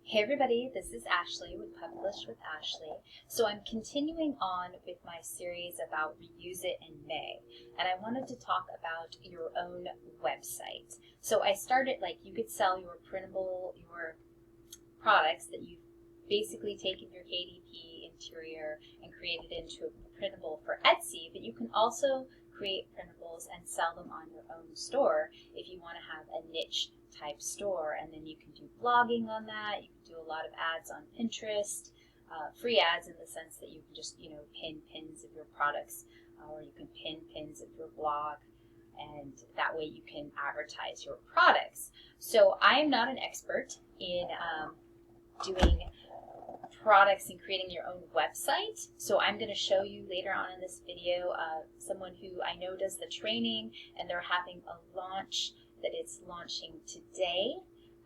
Hey everybody, this is Ashley with Publish with Ashley. So I'm continuing on with my series about Reuse It in May, and I wanted to talk about your own website. So I started, you could sell your printable, your products that you've basically taken your KDP interior and created into a printable for Etsy, but you can also create printables and sell them on your own store if you want to have a niche type store, and then you can do blogging on that. You can do a lot of ads on Pinterest, free ads in the sense that you can just pin pins of your products, or you can pin pins of your blog, and that way you can advertise your products. So I am not an expert in doing products and creating your own website, so I'm going to show you later on in this video someone who I know does the training, and they're having a launch that it's launching today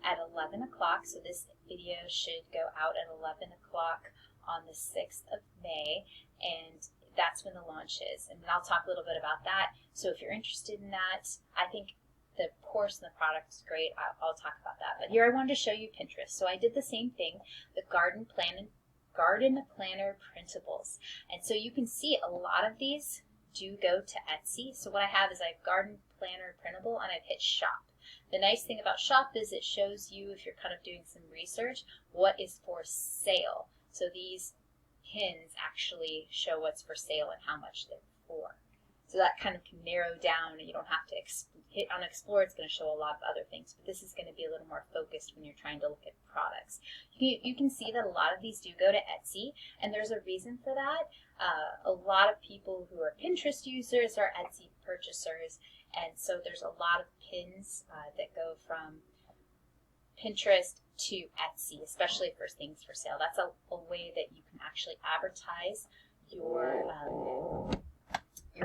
at 11 o'clock. So this video should go out at 11 o'clock on the 6th of May, and that's when the launch is. And I'll talk a little bit about that. So if you're interested in that, I think the course and the product is great. I'll talk about that. But here I wanted to show you Pinterest. So I did the same thing, the garden planner printables. And so you can see a lot of these do go to Etsy. So what I have is I have garden planner printable, and I've hit shop. The nice thing about shop is it shows you, if you're kind of doing some research, what is for sale. So these pins actually show what's for sale and how much they're for. So that kind of can narrow down, and you don't have to hit on Explore. It's going to show a lot of other things, but this is going to be a little more focused when you're trying to look at products. You can see that a lot of these do go to Etsy, and there's a reason for that. A lot of people who are Pinterest users are Etsy purchasers, and so there's a lot of pins that go from Pinterest to Etsy, especially for things for sale. That's a way that you can actually advertise your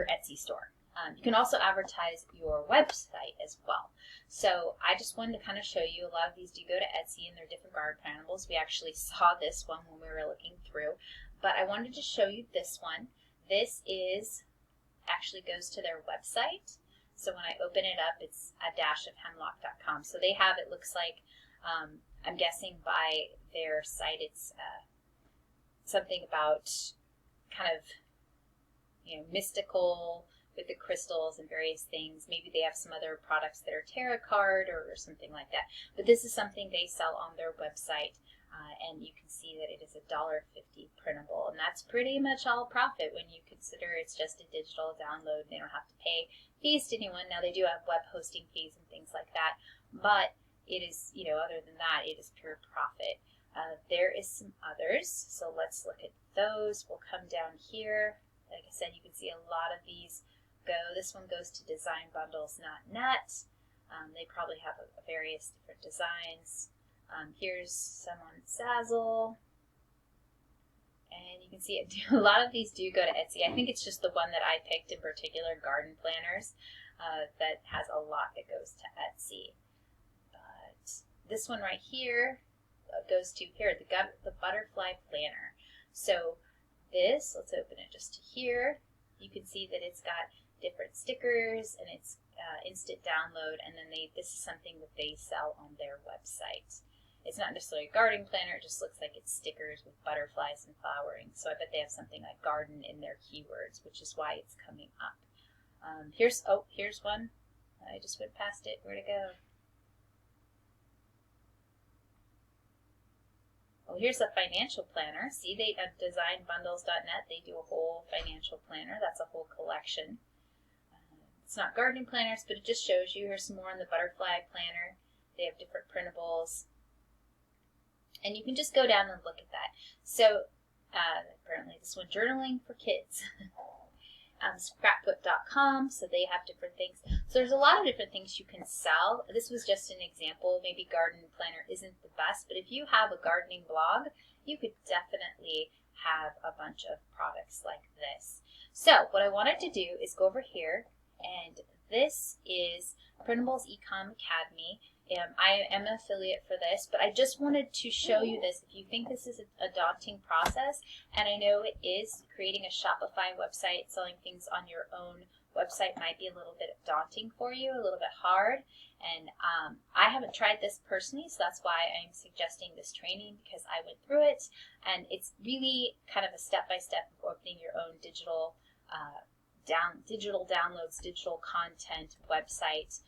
Etsy store. You can also advertise your website as well. So I just wanted to kind of show you, a lot of these do go to Etsy, and they're different garden printables. We actually saw this one when we were looking through, but I wanted to show you this one. This actually goes to their website. So when I open it up, it's a-hemlock.com. So they have, it looks like, I'm guessing by their site, it's something about kind of, mystical with the crystals and various things. Maybe they have some other products that are tarot card or something like that. But this is something they sell on their website, and you can see that it is $1.50 printable, and that's pretty much all profit when you consider it's just a digital download and they don't have to pay fees to anyone. Now they do have web hosting fees and things like that, but it is, other than that, it is pure profit. There is some others, so let's look at those. We'll come down here. Like I said, you can see a lot of these go. This one goes to designbundles.net. They probably have various different designs. Here's some on Zazzle. And you can see it. A lot of these do go to Etsy. I think it's just the one that I picked in particular, Garden Planners, that has a lot that goes to Etsy. But this one right here goes to the Butterfly Planner. So this, let's open it just to here. You can see that it's got different stickers, and it's instant download, and then this is something that they sell on their website. It's not necessarily a garden planner, it just looks like it's stickers with butterflies and flowering. So I bet they have something like garden in their keywords, which is why it's coming up. Here's one. I just went past it. Where'd it go? Well, here's a financial planner. See, they have designbundles.net. They do a whole financial planner. That's a whole collection. It's not gardening planners, but it just shows you. Here's some more on the butterfly planner. They have different printables. And you can just go down and look at that. So, apparently this one, journaling for kids. Scrapbook.com, so they have different things. So there's a lot of different things you can sell. This was just an example. Maybe garden planner isn't the best, but if you have a gardening blog, you could definitely have a bunch of products like this. So what I wanted to do is go over here, and this is Printables Ecom Academy. I am an affiliate for this, but I just wanted to show you this. If you think this is a daunting process, and I know it is, creating a Shopify website, selling things on your own website might be a little bit daunting for you, a little bit hard, And I haven't tried this personally, so that's why I'm suggesting this training, because I went through it, and it's really kind of a step-by-step of opening your own digital downloads, digital content website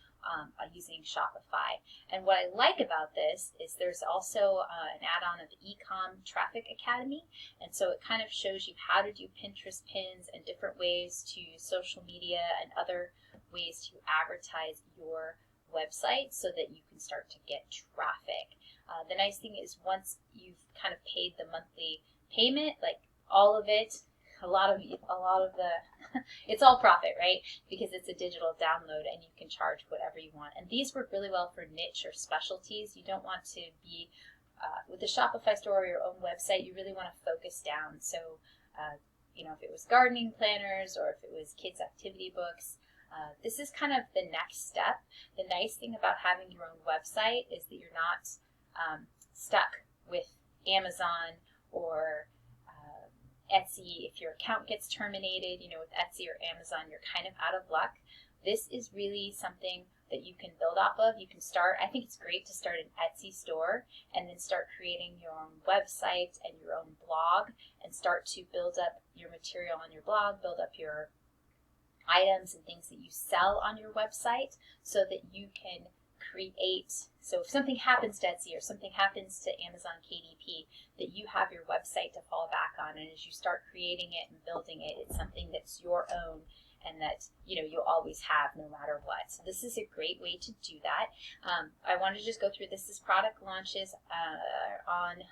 using Shopify. And what I like about this is there's also an add-on of the Ecom Traffic Academy, and so it kind of shows you how to do Pinterest pins and different ways to use social media and other ways to advertise your website so that you can start to get traffic. The nice thing is once you've kind of paid the monthly payment, like all of it, a lot of the it's all profit, right? Because it's a digital download and you can charge whatever you want. And these work really well for niche or specialties. You don't want to be with the Shopify store or your own website. You really want to focus down. So if it was gardening planners or if it was kids activity books, this is kind of the next step. The nice thing about having your own website is that you're not stuck with Amazon or Etsy. If your account gets terminated, with Etsy or Amazon, you're kind of out of luck. This is really something that you can build off of. You can start, I think it's great to start an Etsy store and then start creating your own website and your own blog and start to build up your material on your blog, build up your items and things that you sell on your website so that you can create. So if something happens to Etsy or something happens to Amazon KDP, that you have your website to fall back on, and as you start creating it and building it, it's something that's your own and that you'll always have no matter what. So this is a great way to do that. I want to just go through this. This product launches on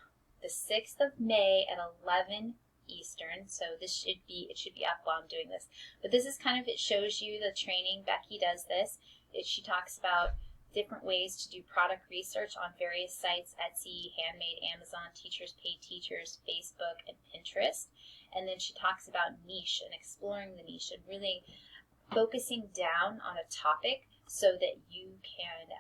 the 6th of May at 11 Eastern, so it should be up while I'm doing this. But this is kind of, it shows you the training. Becky does this. She talks about different ways to do product research on various sites: Etsy, Handmade, Amazon, Teachers Pay Teachers, Facebook, and Pinterest. And then she talks about niche and exploring the niche and really focusing down on a topic so that you can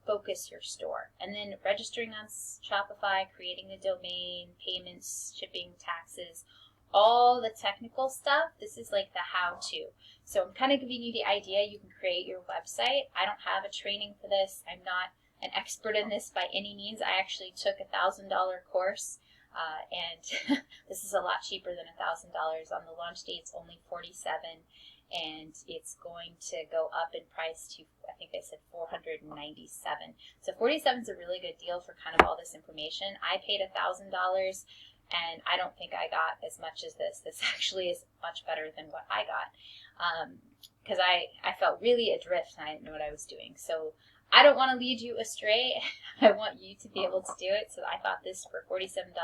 focus your store. And then registering on Shopify, creating the domain, payments, shipping, taxes, all the technical stuff. This is like the how-to. So I'm kind of giving you the idea. You can create your website. I don't have a training for this. I'm not an expert in this by any means. I actually took a $1,000 course, and this is a lot cheaper than $1,000. On the launch date, it's only $47, and it's going to go up in price to, I think they said $497. So $47 is a really good deal for kind of all this information. I paid $1,000. And I don't think I got as much as this. This actually is much better than what I got, because I felt really adrift and I didn't know what I was doing. So I don't want to lead you astray. I want you to be able to do it. So I thought this for $47.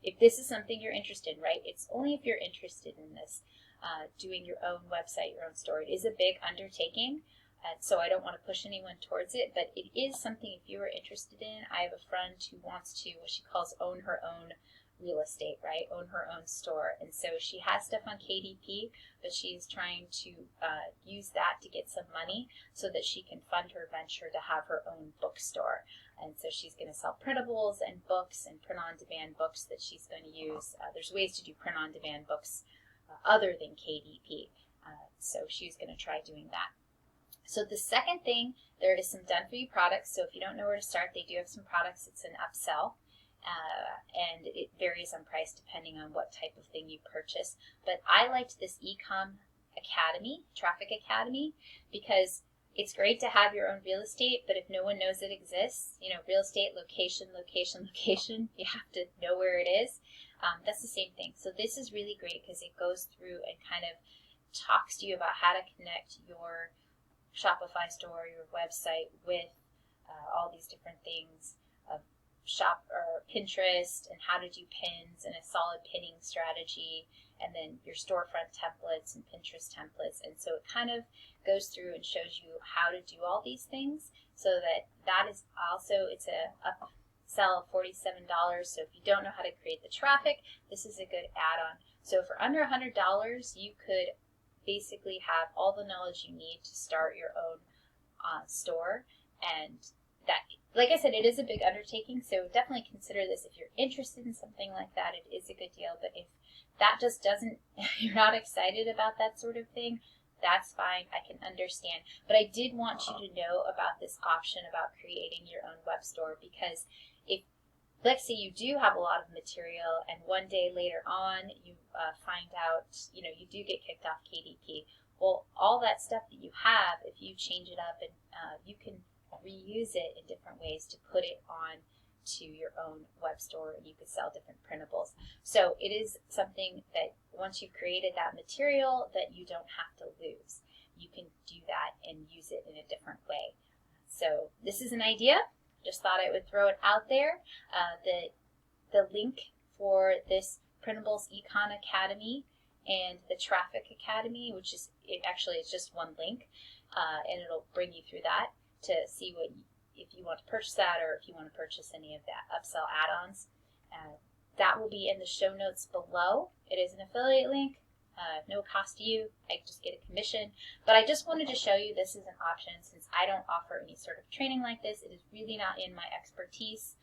If this is something you're interested in, right? It's only if you're interested in this, doing your own website, your own store. It is a big undertaking. And so I don't want to push anyone towards it, but it is something if you are interested in. I have a friend who wants to, what she calls, own her own real estate, right? Own her own store. And so she has stuff on KDP, but she's trying to use that to get some money so that she can fund her venture to have her own bookstore. And so she's going to sell printables and books and print-on-demand books that she's going to use. There's ways to do print-on-demand books other than KDP. So she's going to try doing that. So the second thing, there is some done-for-you products. So if you don't know where to start, they do have some products. It's an upsell. And it varies on price depending on what type of thing you purchase. But I liked this Ecom Academy, Traffic Academy, because it's great to have your own real estate, but if no one knows it exists, real estate, location, location, location, you have to know where it is. That's the same thing. So this is really great because it goes through and kind of talks to you about how to connect your Shopify store, your website with all these different things of Shop or Pinterest and how to do pins and a solid pinning strategy, and then your storefront templates and Pinterest templates. And so it kind of goes through and shows you how to do all these things, so that is also, it's a upsell of $47. So if you don't know how to create the traffic, this is a good add-on. So for under $100, you could basically have all the knowledge you need to start your own store. And that, like I said, it is a big undertaking, so definitely consider this. If you're interested in something like that, it is a good deal. But if that just doesn't, you're not excited about that sort of thing, that's fine. I can understand. But I did want you to know about this option about creating your own web store, because if, let's say you do have a lot of material and one day later on you find out, you do get kicked off KDP. Well, all that stuff that you have, if you change it up, and you can reuse it in different ways to put it on to your own web store, and you could sell different printables. So it is something that once you've created that material that you don't have to lose. You can do that and use it in a different way. So this is an idea. Just thought I would throw it out there. The link for this Printables Ecom Academy and the Traffic Academy, which is, it's just one link, and it'll bring you through that to see if you want to purchase that, or if you want to purchase any of that upsell add-ons. That will be in the show notes below. It is an affiliate link, no cost to you. I just get a commission. But I just wanted to show you this is an option, since I don't offer any sort of training like this. It is really not in my expertise,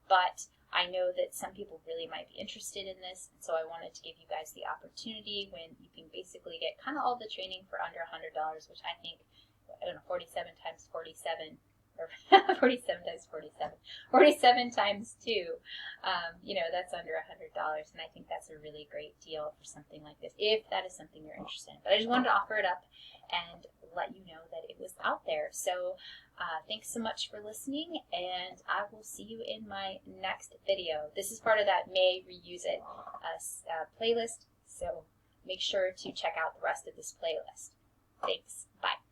but I know that some people really might be interested in this, and so I wanted to give you guys the opportunity when you can basically get kind of all the training for under $100, which I think, I don't know, 47 times 47, or 47 times 47, 47 times 2, that's under $100, and I think that's a really great deal for something like this, if that is something you're interested in. But I just wanted to offer it up and let you know that it was out there. So thanks so much for listening, and I will see you in my next video. This is part of that May Reuse It playlist, so make sure to check out the rest of this playlist. Thanks. Bye.